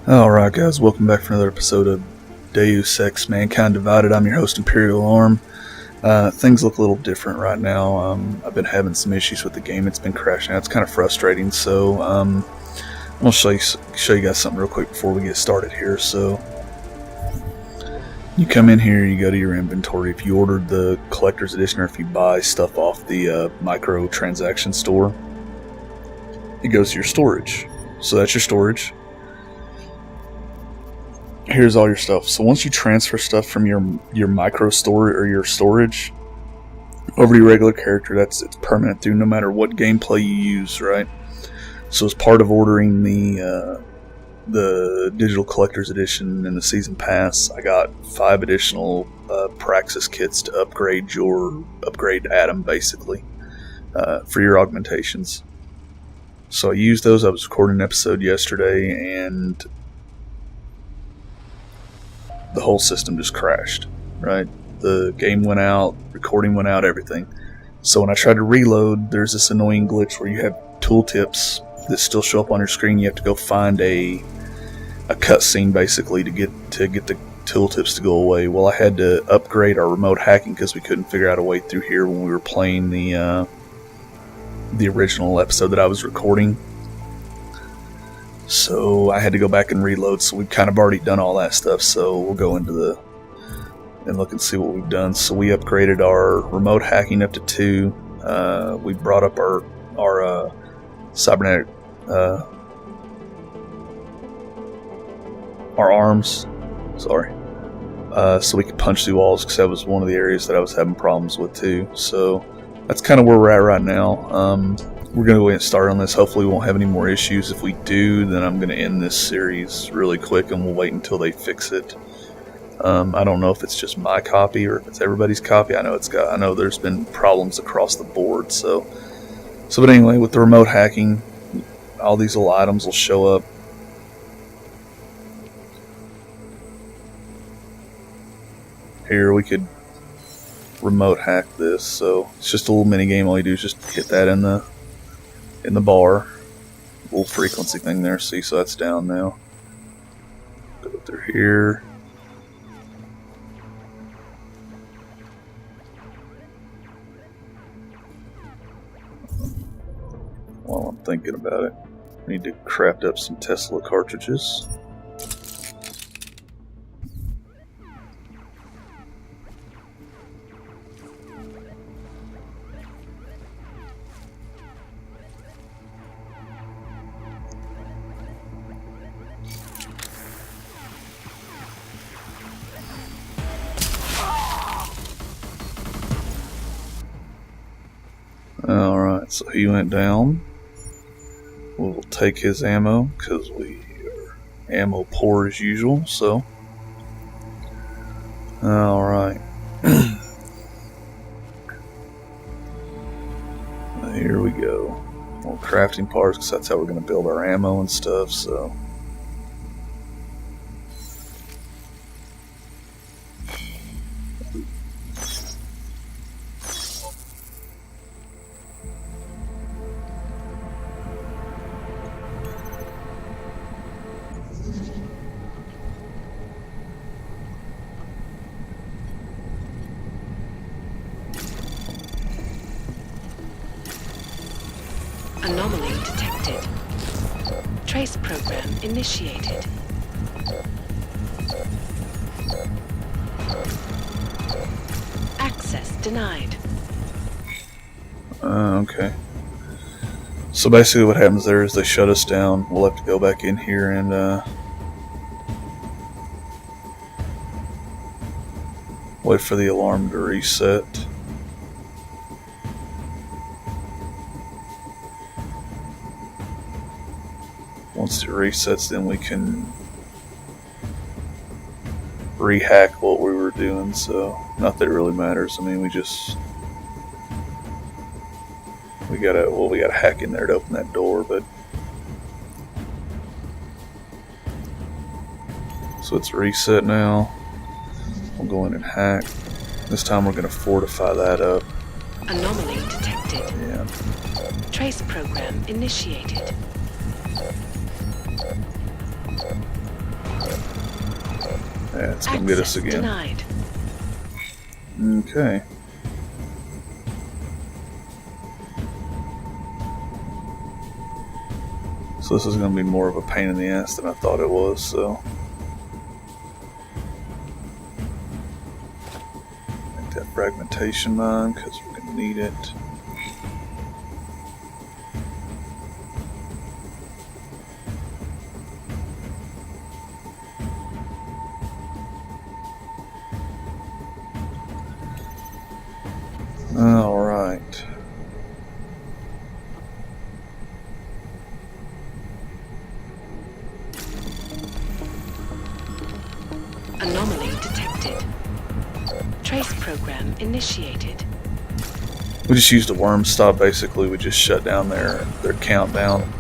Alright guys, welcome back for another episode of Deus Ex Mankind Divided. I'm your host, Imperial Alarm. Things look a little different right now. I've been having some issues with the game. It's been crashing out. It's kind of frustrating, so I'm going to show you guys something real quick before we get started here. So you come in here, you go to your inventory. If you ordered the collector's edition or if you buy stuff off the micro transaction store, it goes to your storage. So that's your storage. Here's all your stuff. So once you transfer stuff from your micro store or your storage over to your regular character, it's permanent through no matter what gameplay you use, right? So as part of ordering the digital collector's edition and the season pass, I got 5 additional Praxis kits to upgrade Adam basically for your augmentations. So I used those. I was recording an episode yesterday and the whole system just crashed, right? The game went out, recording went out, everything. So when I tried to reload, there's this annoying glitch where you have tooltips that still show up on your screen. You have to go find a cutscene basically to get the tooltips to go away. Well, I had to upgrade our remote hacking because we couldn't figure out a way through here when we were playing the original episode that I was recording. So I had to go back and reload, so we've kind of already done all that stuff, so we'll go into and look and see what we've done. So we upgraded our remote hacking up to 2. We brought up our cybernetic our arms, so we could punch through walls, because that was one of the areas that I was having problems with too. So that's kind of where we're at right now. We're going to go ahead and start on this. Hopefully we won't have any more issues. If we do, then I'm going to end this series really quick and we'll wait until they fix it. I don't know if it's just my copy or if it's everybody's copy. I know there's been problems across the board. So but anyway, with the remote hacking, all these little items will show up. Here we could remote hack this. So it's just a little mini game. All you do is just hit that in the bar, little frequency thing there. See, so that's down now. Go through here. While I'm thinking about it, I need to craft up some Tesla cartridges. Alright, so he went down. We'll take his ammo, because we are ammo poor as usual, so. Alright. Here we go. More crafting parts, because that's how we're going to build our ammo and stuff, so. Anomaly detected. Trace program initiated. Access denied. Okay. So basically what happens there is they shut us down. We'll have to go back in here and wait for the alarm to reset. Once it resets, then we can rehack what we were doing, so not that it really matters. I mean, we gotta hack in there to open that door, but so it's reset now. We'll go in and hack. This time we're gonna fortify that up. Anomaly detected. Yeah. Trace program initiated. That's gonna get us Access again. denied. Okay. So this is going to be more of a pain in the ass than I thought it was, so... Make that fragmentation mine, because we're going to need it. Alright. Anomaly detected. Trace program initiated. We just used a worm stop, basically. We just shut down their countdown.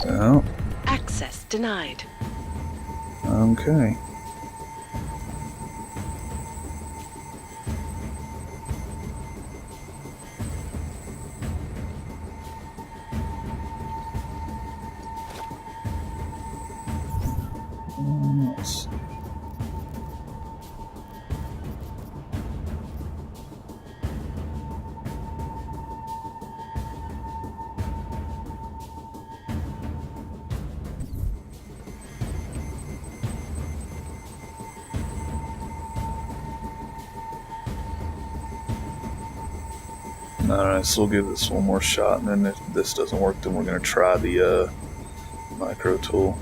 Oh. Access denied. Okay. Let's see. Alright, so we'll give this one more shot, and then if this doesn't work, then we're going to try the micro tool.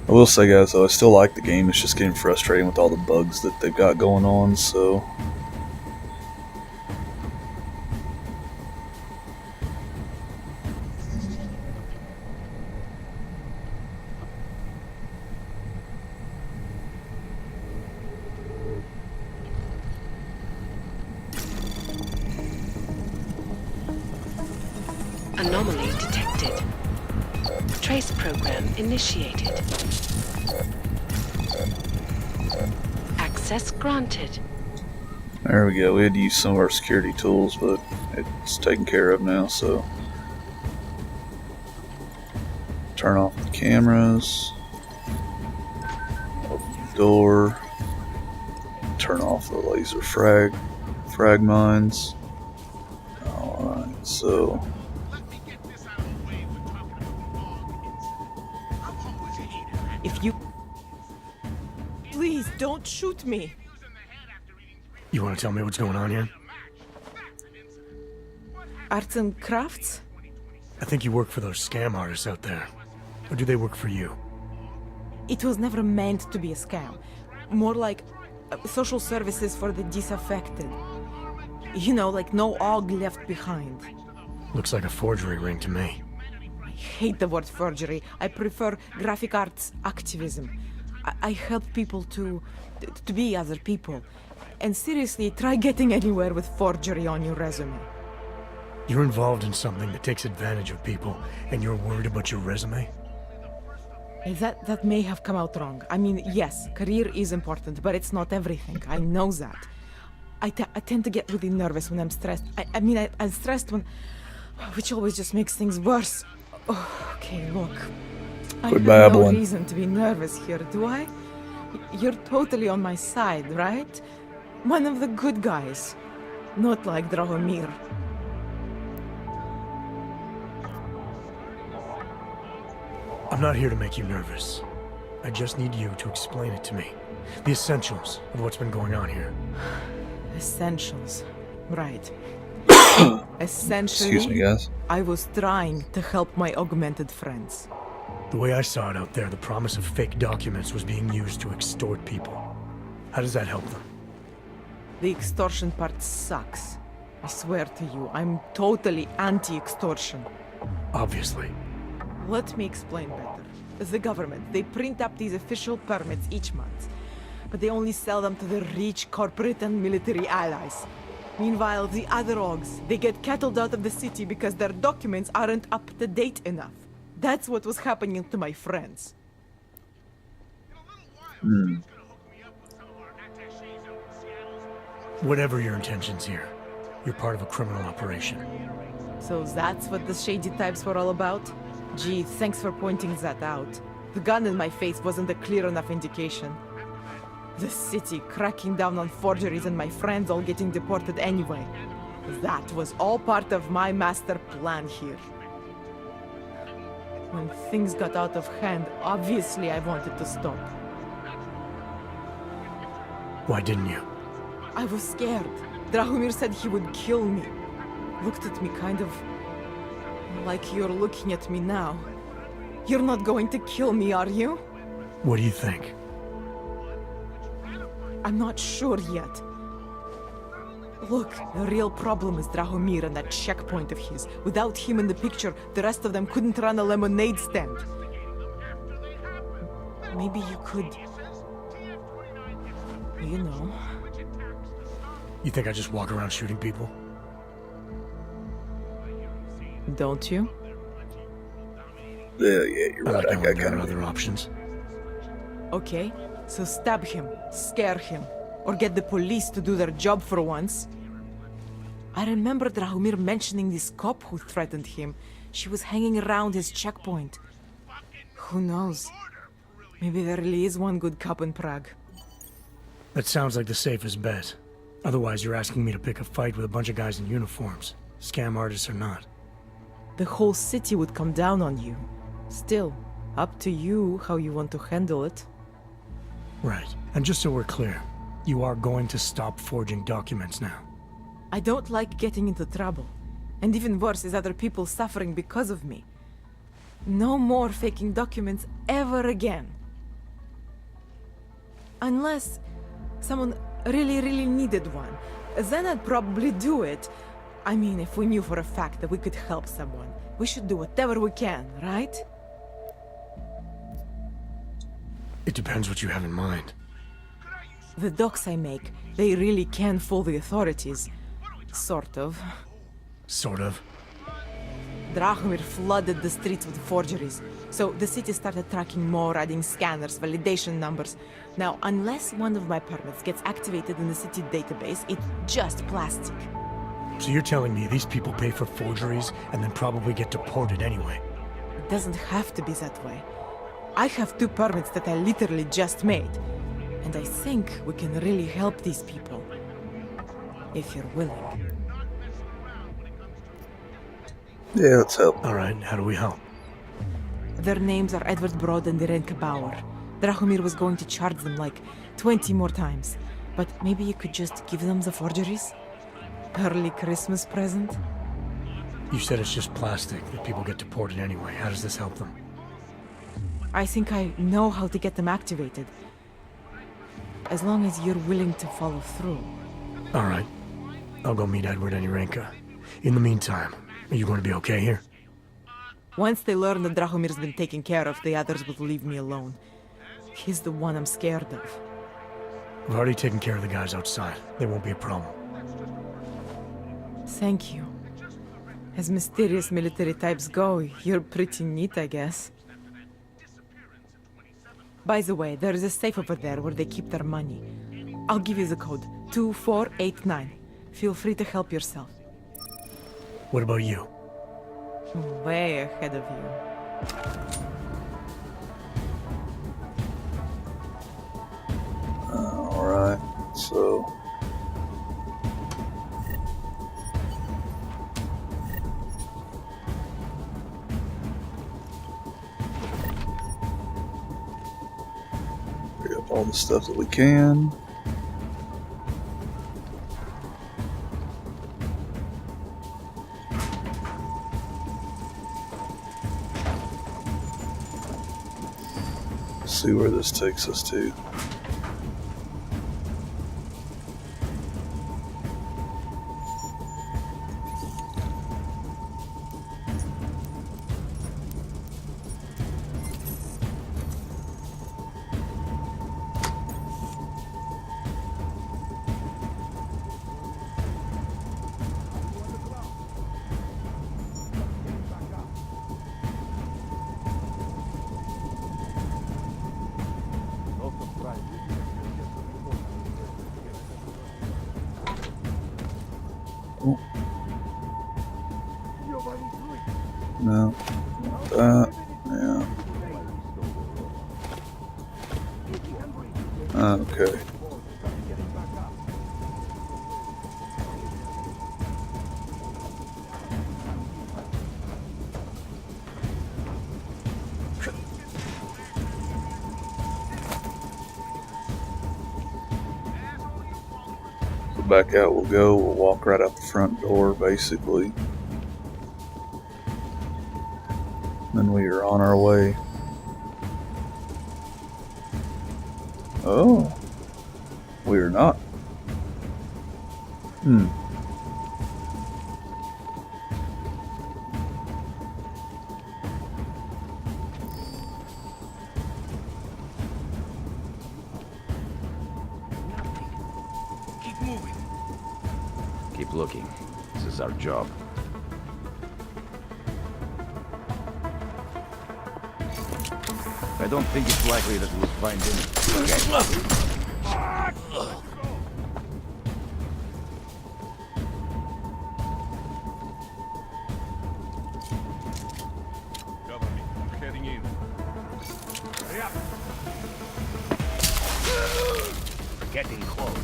I will say, guys, though, I still like the game. It's just getting frustrating with all the bugs that they've got going on, so... Anomaly detected. Trace program initiated. Access granted. There we go. We had to use some of our security tools, but it's taken care of now, so... Turn off the cameras. Open the door. Turn off the laser frag mines. Alright, so... If you... Please, don't shoot me. You want to tell me what's going on here? Arts and crafts? I think you work for those scam artists out there. Or do they work for you? It was never meant to be a scam. More like social services for the disaffected. You know, like no Aug left behind. Looks like a forgery ring to me. I hate the word forgery. I prefer graphic arts activism. I help people to be other people. And seriously, try getting anywhere with forgery on your resume. You're involved in something that takes advantage of people, and you're worried about your resume? That may have come out wrong. I mean, yes, career is important, but it's not everything. I know that. I tend to get really nervous when I'm stressed. I'm stressed when... Which always just makes things worse. Oh, okay, look. I have no reason to be nervous here, do I? You're totally on my side, right? One of the good guys. Not like Drahomir. I'm not here to make you nervous. I just need you to explain it to me. The essentials of what's been going on here. Essentials. Right. Essentially, Excuse me, guys. I was trying to help my augmented friends. The way I saw it out there, the promise of fake documents was being used to extort people. How does that help them? The extortion part sucks. I swear to you, I'm totally anti-extortion. Obviously. Let me explain better. The government, they print up these official permits each month, but they only sell them to the rich corporate and military allies. Meanwhile, the other Augs, they get cattled out of the city because their documents aren't up to date enough. That's what was happening to my friends. Whatever your intentions here, you're part of a criminal operation. So that's what the shady types were all about? Gee, thanks for pointing that out. The gun in my face wasn't a clear enough indication. The city cracking down on forgeries and my friends all getting deported anyway. That was all part of my master plan here. When things got out of hand, obviously I wanted to stop. Why didn't you? I was scared. Drahomir said he would kill me. Looked at me kind of like you're looking at me now. You're not going to kill me, are you? What do you think? I'm not sure yet. Look, the real problem is Drahomir and that checkpoint of his. Without him in the picture, the rest of them couldn't run a lemonade stand. Maybe you could... You know... You think I just walk around shooting people? Don't you? Yeah, you're right. I got kinda other options. Okay, so stab him, scare him, or get the police to do their job for once. I remember Drahomir mentioning this cop who threatened him. She was hanging around his checkpoint. Who knows? Maybe there really is one good cop in Prague. That sounds like the safest bet. Otherwise, you're asking me to pick a fight with a bunch of guys in uniforms, scam artists or not. The whole city would come down on you. Still, up to you how you want to handle it. Right. And just so we're clear, you are going to stop forging documents now. I don't like getting into trouble. And even worse is other people suffering because of me. No more faking documents ever again. Unless someone really needed one. Then I'd probably do it. I mean, if we knew for a fact that we could help someone, we should do whatever we can, right? It depends what you have in mind. The docs I make, they really can fool the authorities. Sort of. Sort of. Drahomir flooded the streets with forgeries, so the city started tracking more, adding scanners, validation numbers. Now, unless one of my permits gets activated in the city database, it's just plastic. So you're telling me these people pay for forgeries and then probably get deported anyway? It doesn't have to be that way. I have 2 permits that I literally just made, and I think we can really help these people. If you're willing. Yeah, let's help. Alright, how do we help? Their names are Edward Broad and Irenka Bauer. Drahomir was going to charge them like 20 more times. But maybe you could just give them the forgeries? Early Christmas present? You said it's just plastic, that people get deported anyway. How does this help them? I think I know how to get them activated. As long as you're willing to follow through. Alright. I'll go meet Edward and Irenka. In the meantime, are you going to be okay here? Once they learn that Drahomir's been taken care of, the others will leave me alone. He's the one I'm scared of. I've already taken care of the guys outside. They won't be a problem. Thank you. As mysterious military types go, you're pretty neat, I guess. By the way, there is a safe over there where they keep their money. I'll give you the code, 2489. Feel free to help yourself. What about you? Way ahead of you. Alright, so... pick up all the stuff that we can. See where this takes us to. Oh. No. Yeah. Okay. So back out we'll go. We'll walk right out the front door, basically. Then we are on our way. Oh. We are not. Keep moving. Keep looking. This is our job. I don't think it's likely that we'll find any. Cover me. We're heading in. Hurry up. We're getting close.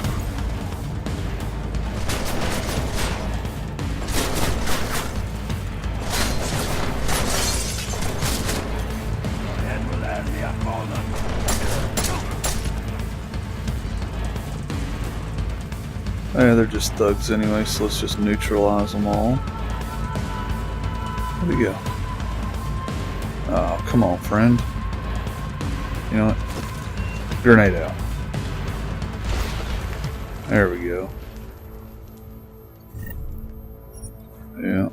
Yeah, they're just thugs anyway, so let's just neutralize them all. Where'd he go? Oh, come on, friend. You know what? Grenade out. There we go. Yeah.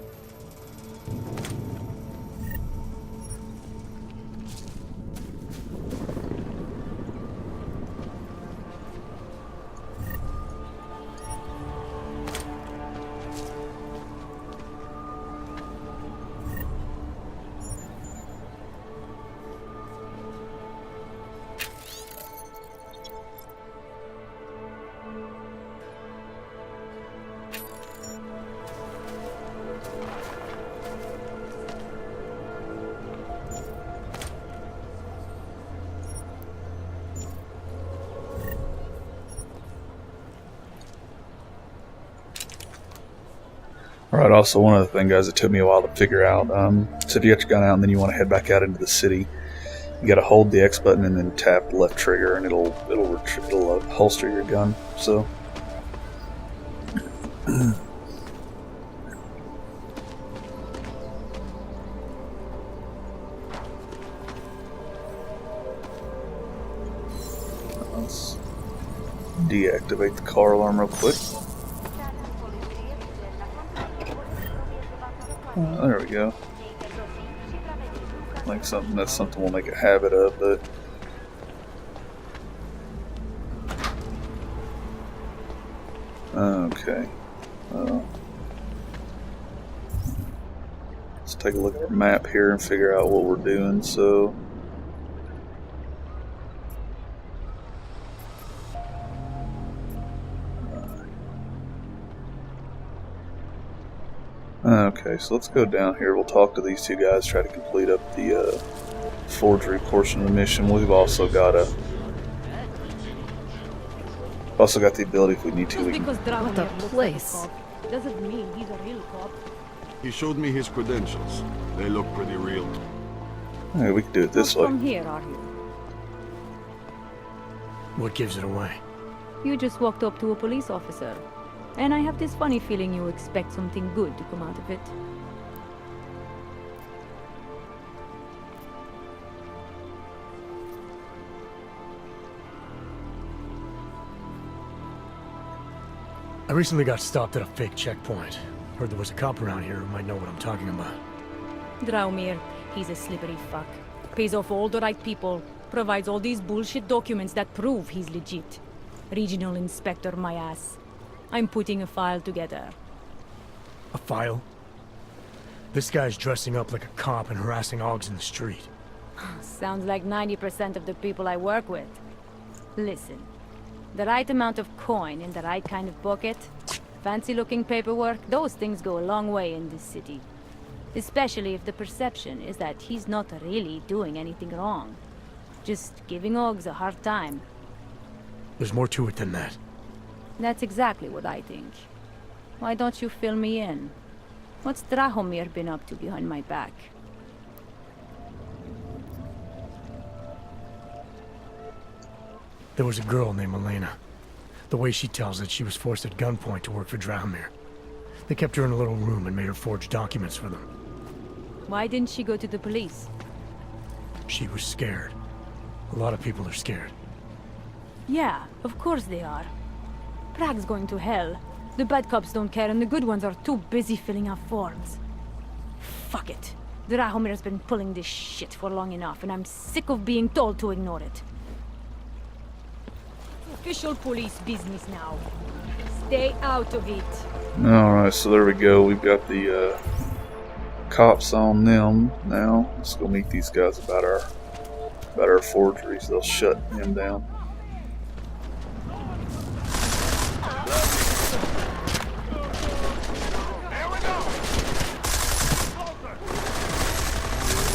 Alright, also one other thing, guys, it took me a while to figure out. So if you get your gun out and then you want to head back out into the city, you gotta hold the X button and then tap the left trigger and it'll holster your gun, so. Let's deactivate the car alarm real quick. There we go. Like that's something we'll make a habit of, but okay. Let's take a look at our map here and figure out what we're doing. So okay, so let's go down here. We'll talk to these two guys, try to complete up the forgery portion of the mission. We've also got the ability, if we need to, we can. What a place. Doesn't mean he's a real cop. He showed me his credentials. They look pretty real. Hey, we can do it this Not way. from here, are you? What gives it away? You just walked up to a police officer. And I have this funny feeling you expect something good to come out of it. I recently got stopped at a fake checkpoint. Heard there was a cop around here who might know what I'm talking about. Draumir, he's a slippery fuck. Pays off all the right people. Provides all these bullshit documents that prove he's legit. Regional inspector, my ass. I'm putting a file together. A file? This guy's dressing up like a cop and harassing Augs in the street. Sounds like 90% of the people I work with. Listen, the right amount of coin in the right kind of bucket, fancy-looking paperwork, those things go a long way in this city. Especially if the perception is that he's not really doing anything wrong. Just giving Augs a hard time. There's more to it than that. That's exactly what I think. Why don't you fill me in? What's Drahomir been up to behind my back? There was a girl named Elena. The way she tells it, she was forced at gunpoint to work for Drahomir. They kept her in a little room and made her forge documents for them. Why didn't she go to the police? She was scared. A lot of people are scared. Yeah, of course they are. Prague's going to hell. The bad cops don't care and the good ones are too busy filling out forms. Fuck it. Drahomir's been pulling this shit for long enough and I'm sick of being told to ignore it. Official police business now. Stay out of it. Alright, so there we go. We've got the cops on them now. Let's go meet these guys about our forgeries. They'll shut him down.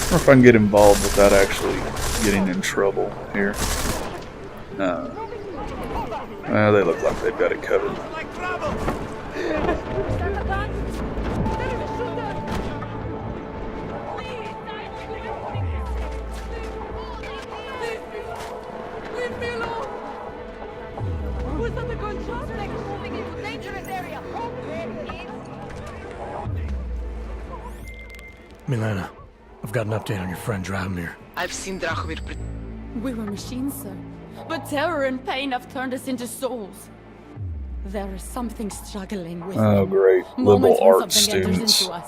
I wonder if I can get involved without actually getting in trouble here. They look like they've got it covered. Milena, I've got an update on your friend Drahomir. I've seen Drahomir. We were machines, sir. But terror and pain have turned us into souls. There is something struggling with Oh, him. great. Moments Liberal when art something enters students. into us.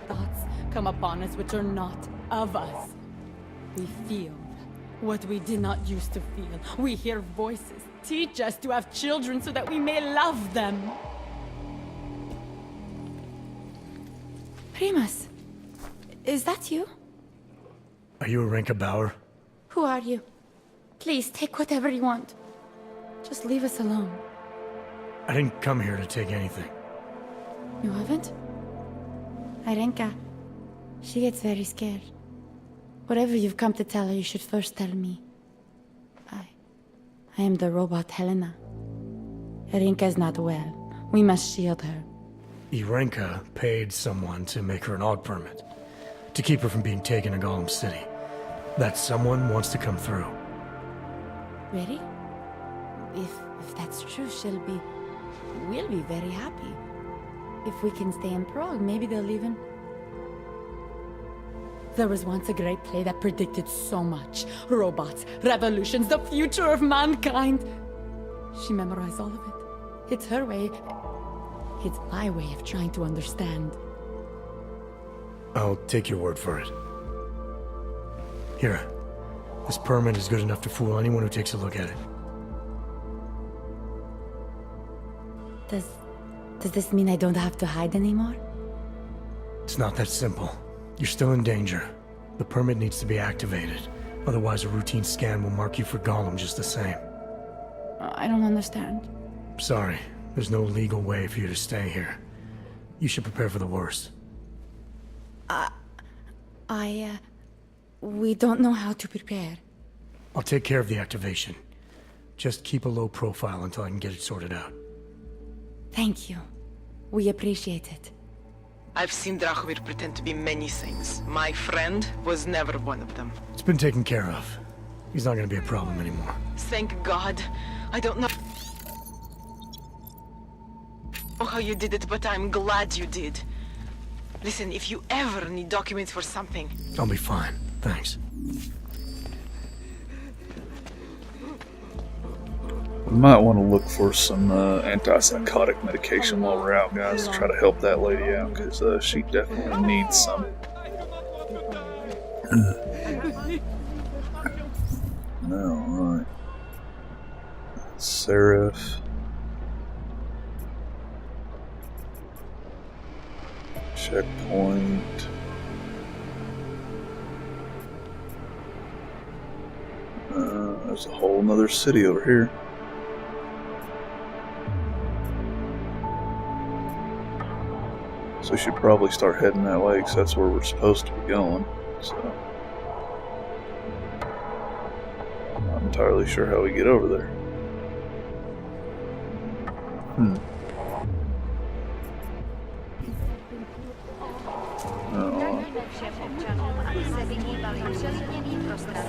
Thoughts come upon us which are not of us. We feel what we did not used to feel. We hear voices teach us to have children so that we may love them. Primus, is that you? Are you Arenka Bauer? Who are you? Please, take whatever you want. Just leave us alone. I didn't come here to take anything. You haven't? Arenka, she gets very scared. Whatever you've come to tell her, you should first tell me. I am the robot Helena. Arenka is not well. We must shield her. Arenka paid someone to make her an Aug permit. To keep her from being taken to Golem City. That someone wants to come through. Really? If that's true, we'll be very happy. If we can stay in Prague, maybe they'll even... There was once a great play that predicted so much. Robots, revolutions, the future of mankind. She memorized all of it. It's her way. It's my way of trying to understand. I'll take your word for it. Here. This permit is good enough to fool anyone who takes a look at it. Does this mean I don't have to hide anymore? It's not that simple. You're still in danger. The permit needs to be activated. Otherwise, a routine scan will mark you for Golem just the same. I don't understand. Sorry. There's no legal way for you to stay here. You should prepare for the worst. We don't know how to prepare. I'll take care of the activation. Just keep a low profile until I can get it sorted out. Thank you. We appreciate it. I've seen Drahomir pretend to be many things. My friend was never one of them. It's been taken care of. He's not gonna be a problem anymore. Thank God. I don't know how you did it, but I'm glad you did. Listen, if you ever need documents for something... I'll be fine. Thanks. We might want to look for some antipsychotic medication while we're out, guys, to try to help that lady out, because she definitely needs some. Alright. Sarif. Checkpoint. There's a whole nother city over here. So we should probably start heading that way, because that's where we're supposed to be going. So I'm not entirely sure how we get over there.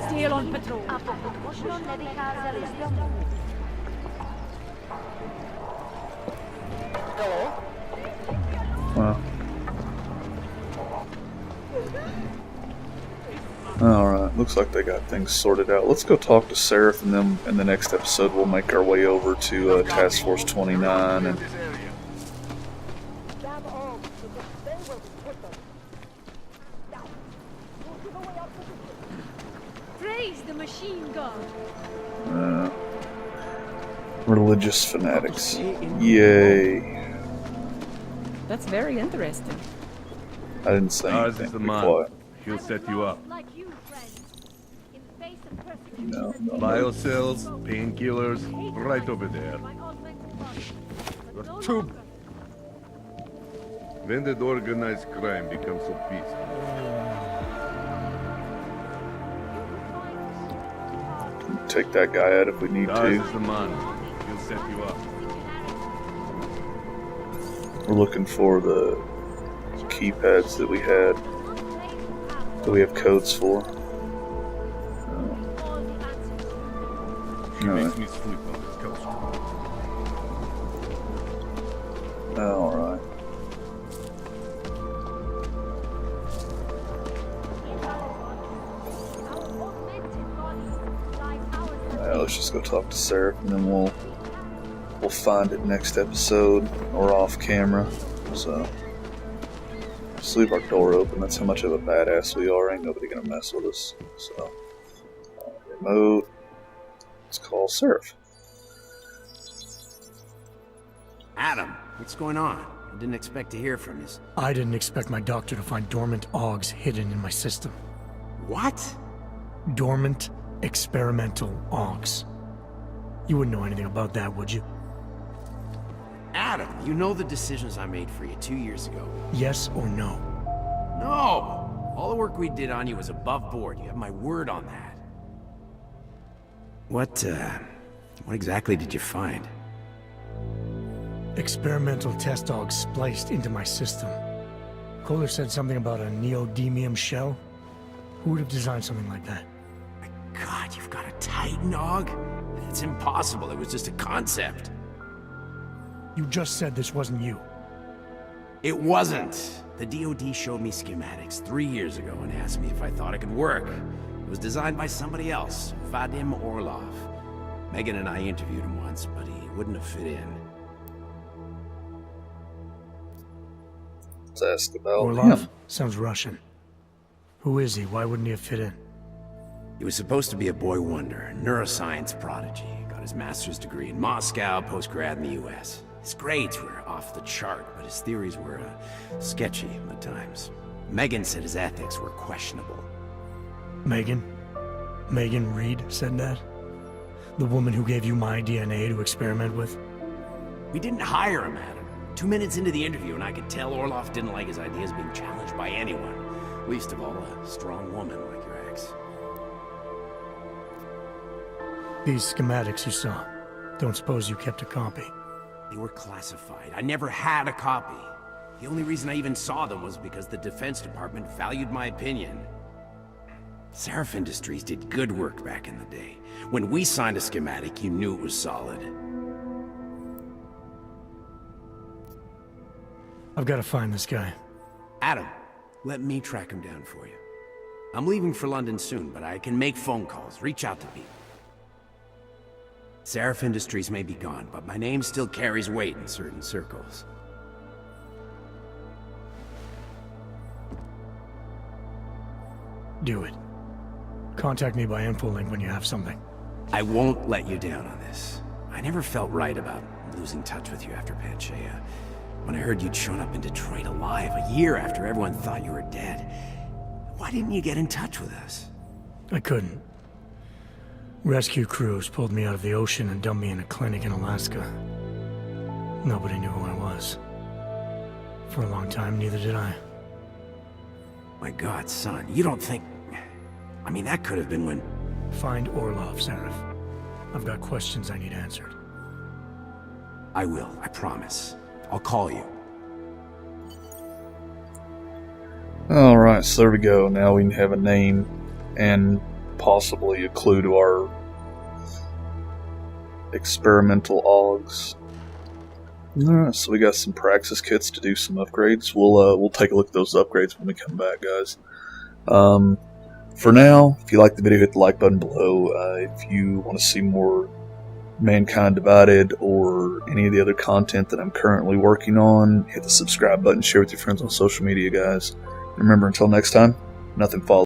Still on patrol. Well. Alright, looks like they got things sorted out. Let's go talk to Sarif, and then in the next episode we'll make our way over to Task Force 29 and Praise the machine god. religious fanatics. Yay. That's very interesting. I didn't say Ours anything. is the Be man. quiet. He'll set you up. Like you, friend. In face of persecution. No, no, no. Biocells, painkillers, right over there. My augmented body. But no Two. longer. When did organized crime become so peaceful? Take that guy out if we need Ours to. is the man. He'll set you up. We're looking for the keypads that we had, that we have codes for. She Alright. makes me sleep on this couch. Alright. Let's just go talk to Sarif, and then we'll find it next episode or off camera. So just leave our door open. That's how much of a badass we are. Ain't nobody gonna mess with us. So remote. Let's call Sarif. Adam, what's going on? I didn't expect to hear from you. I didn't expect my doctor to find dormant Augs hidden in my system. What? Dormant experimental Augs. You wouldn't know anything about that, would you? Adam, you know the decisions I made for you 2 years ago. Yes or no? No! All the work we did on you was above board. You have my word on that. What exactly did you find? Experimental test Augs spliced into my system. Kohler said something about a neodymium shell. Who would have designed something like that? God, you've got a Titan Aug? It's impossible. It was just a concept. You just said this wasn't you. It wasn't. The DoD showed me schematics 3 years ago and asked me if I thought it could work. It was designed by somebody else, Vadim Orlov. Megan and I interviewed him once, but he wouldn't have fit in. Let's ask about Orlov? him. Sounds Russian. Who is he? Why wouldn't he have fit in? He was supposed to be a boy wonder, a neuroscience prodigy. Got his master's degree in Moscow, post-grad in the US. His grades were off the chart, but his theories were sketchy at times. Megan said his ethics were questionable. Megan? Megan Reed said that? The woman who gave you my DNA to experiment with? We didn't hire him, Adam. 2 minutes into the interview, and I could tell Orlov didn't like his ideas being challenged by anyone. Least of all, a strong woman like your ex. These schematics you saw. Don't suppose you kept a copy? They were classified. I never had a copy. The only reason I even saw them was because the Defense Department valued my opinion. Sarif Industries did good work back in the day. When we signed a schematic, you knew it was solid. I've got to find this guy. Adam, let me track him down for you. I'm leaving for London soon, but I can make phone calls, reach out to people. Sarif Industries may be gone, but my name still carries weight in certain circles. Do it. Contact me by infolink when you have something. I won't let you down on this. I never felt right about losing touch with you after Panchea. When I heard you'd shown up in Detroit alive a year after everyone thought you were dead, why didn't you get in touch with us? I couldn't. Rescue crews pulled me out of the ocean and dumped me in a clinic in Alaska. Nobody knew who I was. For a long time, neither did I. My God, son, you don't think... I mean, that could have been when... Find Orlov, Sarif. I've got questions I need answered. I will, I promise. I'll call you. Alright, so there we go. Now we have a name and possibly a clue to our experimental Augs. Alright, so we got some praxis kits to do some upgrades. We'll take a look at those upgrades when we come back, guys. For now, if you like the video, hit the like button below. If you want to see more Mankind Divided or any of the other content that I'm currently working on, hit the subscribe button, share with your friends on social media, guys. Remember, until next time, nothing follows.